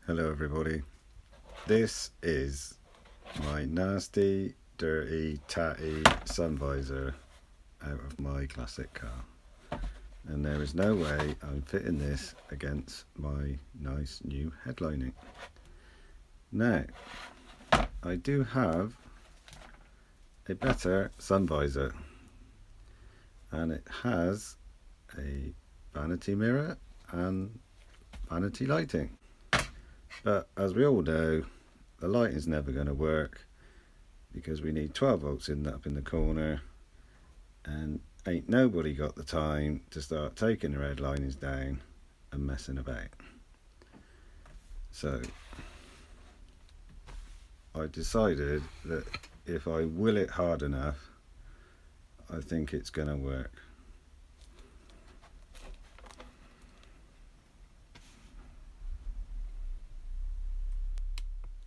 Hello everybody, this is my nasty, dirty, tatty sun visor out of my classic car, and there is no way I'm fitting this against my nice new headlining. Now, I do have a better sun visor, and it has a vanity mirror and vanity lighting. But as we all know, the light is never going to work because we need 12 volts up in the corner, and ain't nobody got the time to start taking the red linings down and messing about. So I decided that if I will it hard enough, I think it's going to work.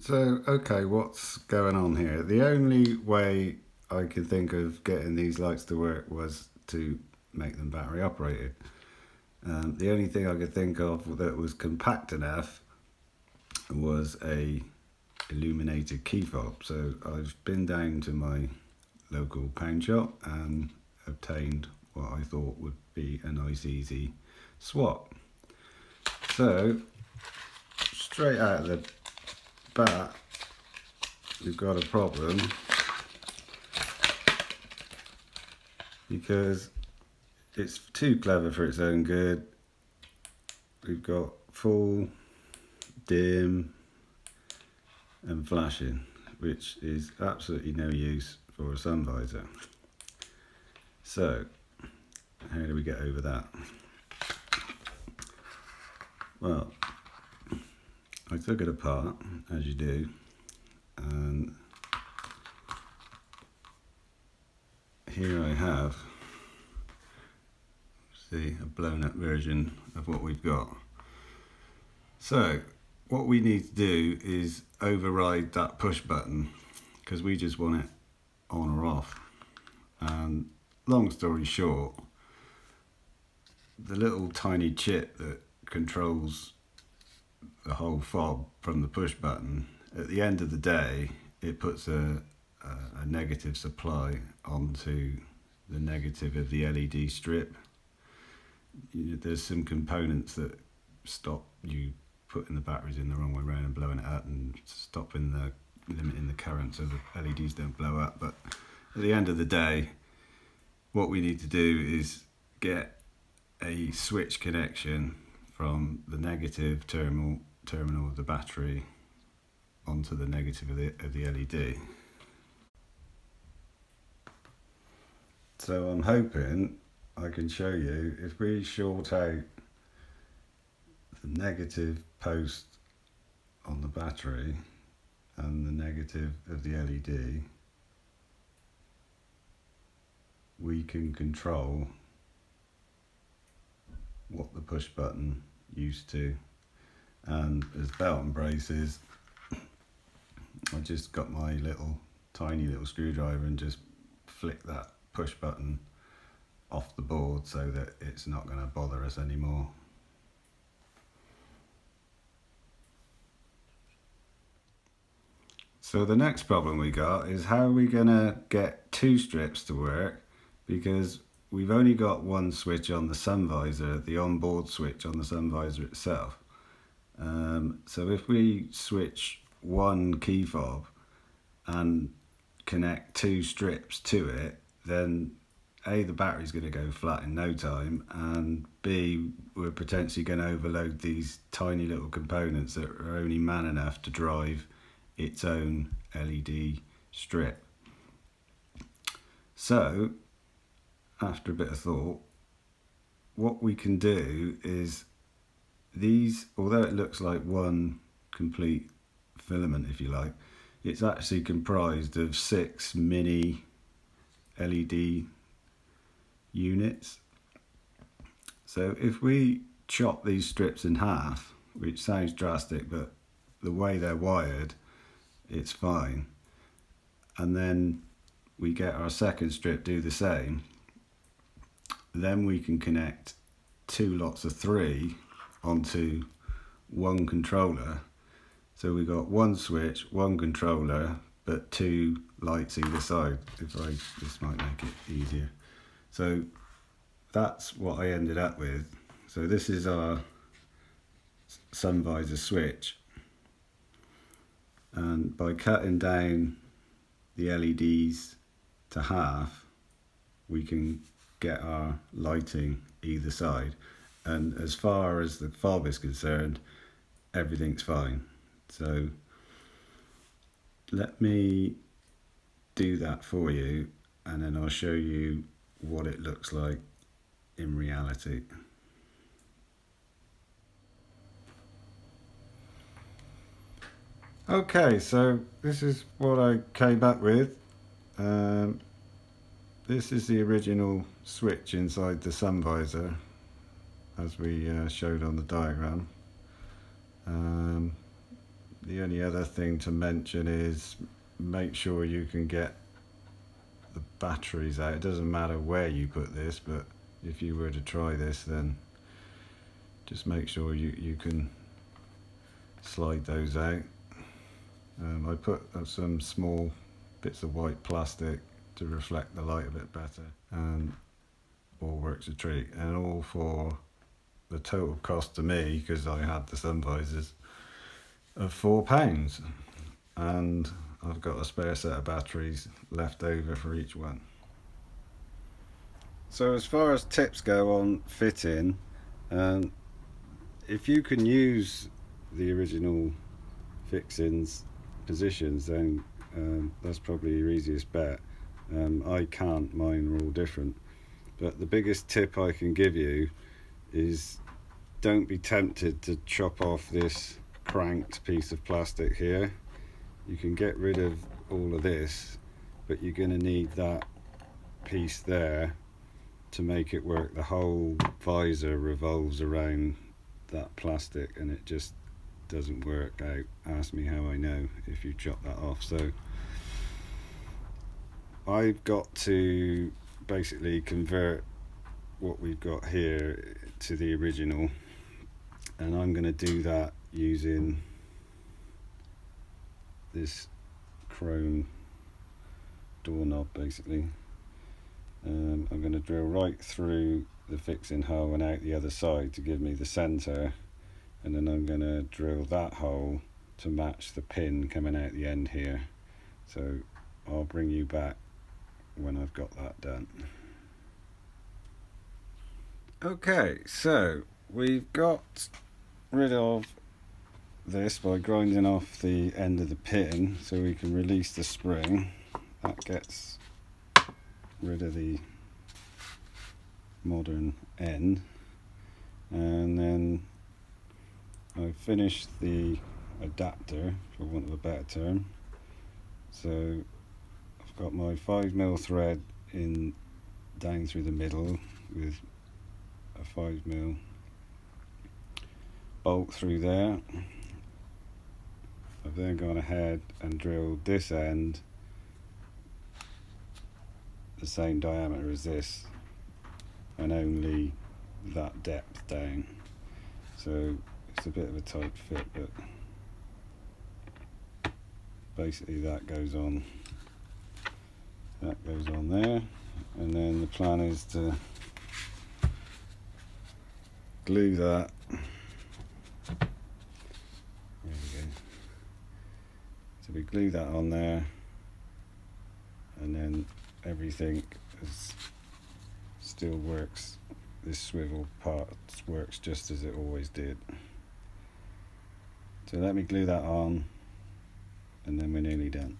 So, okay, what's going on here? The only way I could think of getting these lights to work was to make them battery operated. The only thing I could think of that was compact enough was a illuminated key fob. So I've been down to my local pound shop and obtained what I thought would be a nice easy swap. So straight out of the bat, we've got a problem because it's too clever for its own good. We've got full, dim and flashing, which is absolutely no use for a sun visor. So how do we get over that? Well, I took it apart, as you do, and here I have, see, a blown up version of what we've got. So what we need to do is override that push button because we just want it on or off. And long story short, the little tiny chip that controls the whole fob from the push button, at the end of the day it puts a negative supply onto the negative of the LED strip. There's some components that stop you putting the batteries in the wrong way around and blowing it up, and limiting the current so the LEDs don't blow up. But at the end of the day, what we need to do is get a switch connection from the negative terminal of the battery onto the negative of the LED. So I'm hoping I can show you, if we short out the negative post on the battery and the negative of the LED, we can control what the push button used to. And as belt and braces, I just got my tiny little screwdriver and just flick that push button off the board so that it's not going to bother us anymore. So the next problem we got is how are we going to get two strips to work, because we've only got one switch on the sun visor, the onboard switch on the sun visor itself. So if we switch one key fob and connect two strips to it, then A, the battery's going to go flat in no time, and B, we're potentially going to overload these tiny little components that are only man enough to drive its own LED strip. So after a bit of thought, what we can do is these, although it looks like one complete filament if you like, it's actually comprised of 6 mini LED units. So if we chop these strips in half, which sounds drastic, but the way they're wired, it's fine, and then we get our second strip, do the same, then we can connect 2 lots of 3 onto one controller, So we got one switch, one controller, but two lights either side. This might make it easier. So that's what I ended up with. So this is our sun visor switch, and by cutting down the LEDs to half, we can get our lighting either side, and as far as the fob is concerned, everything's fine. So let me do that for you, and then I'll show you what it looks like in reality. Okay, so this is what I came up with. This is the original switch inside the sun visor, as we showed on the diagram. The only other thing to mention is make sure you can get the batteries out. It doesn't matter where you put this, but if you were to try this, then just make sure you can slide those out. I put some small bits of white plastic to reflect the light a bit better, and all works a treat, and all for the total cost to me, because I had the sun visors, of £4, and I've got a spare set of batteries left over for each one. So as far as tips go on fitting, if you can use the original fixings positions, then that's probably your easiest bet. I can't, mine are all different, but the biggest tip I can give you is don't be tempted to chop off this cranked piece of plastic here. You can get rid of all of this, but you're going to need that piece there to make it work. The whole visor revolves around that plastic, and it just doesn't work out. Ask me how I know if you chop that off. So I've got to basically convert what we've got here to the original, and I'm going to do that using this chrome doorknob basically. I'm going to drill right through the fixing hole and out the other side to give me the center, and then I'm going to drill that hole to match the pin coming out the end here. So I'll bring you back when I've got that done. Okay, so we've got rid of this by grinding off the end of the pin so we can release the spring. That gets rid of the modern end, and then I've finished the adapter, for want of a better term. So I've got my 5mm thread in down through the middle with a 5mm bolt through there. I've then gone ahead and drilled this end the same diameter as this, and only that depth down. So it's a bit of a tight fit, but basically that goes on there, and then the plan is to glue that. There we go. So we glue that on there, and then everything still works. This swivel part works just as it always did. So let me glue that on, and then we're nearly done.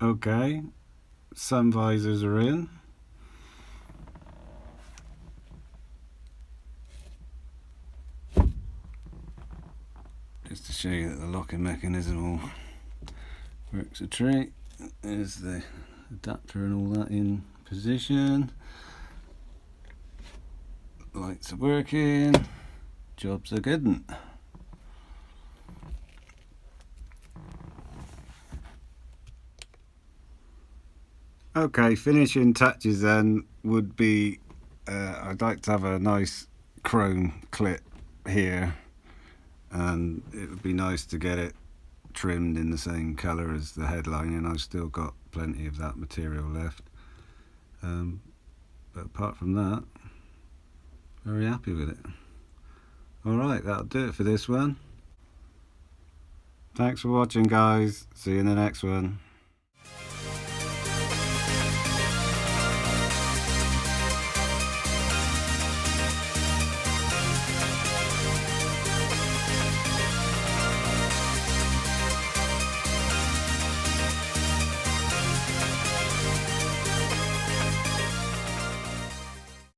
Okay, sun visors are in. Just to show you that the locking mechanism all works a treat. There's the adapter and all that in position. Lights are working. Jobs are good. Okay, finishing touches then would be I'd like to have a nice chrome clip here, and it would be nice to get it trimmed in the same colour as the headline, and I've still got plenty of that material left. But apart from that, very happy with it. Alright, that'll do it for this one. Thanks for watching, guys. See you in the next one.